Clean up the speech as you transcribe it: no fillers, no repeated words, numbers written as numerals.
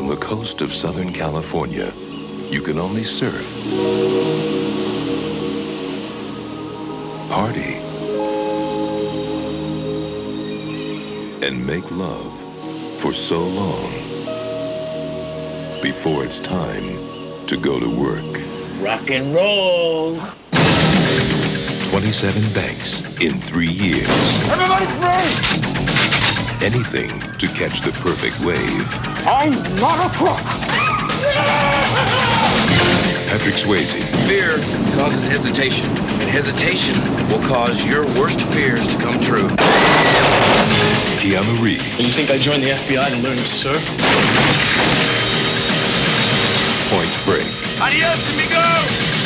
on the coast of Southern California, you can only surf, party, and make love for so long before it's time to go to work. Rock and roll. 27 banks in 3 years. Everybody free! Anything to catch the perfect wave. I'm not a crook. Patrick Swayze. Fear causes hesitation, and hesitation will cause your worst fears to come true. Keanu Reeves. You think I joined the FBI to learn to surf? Point Break. Adios, amigo!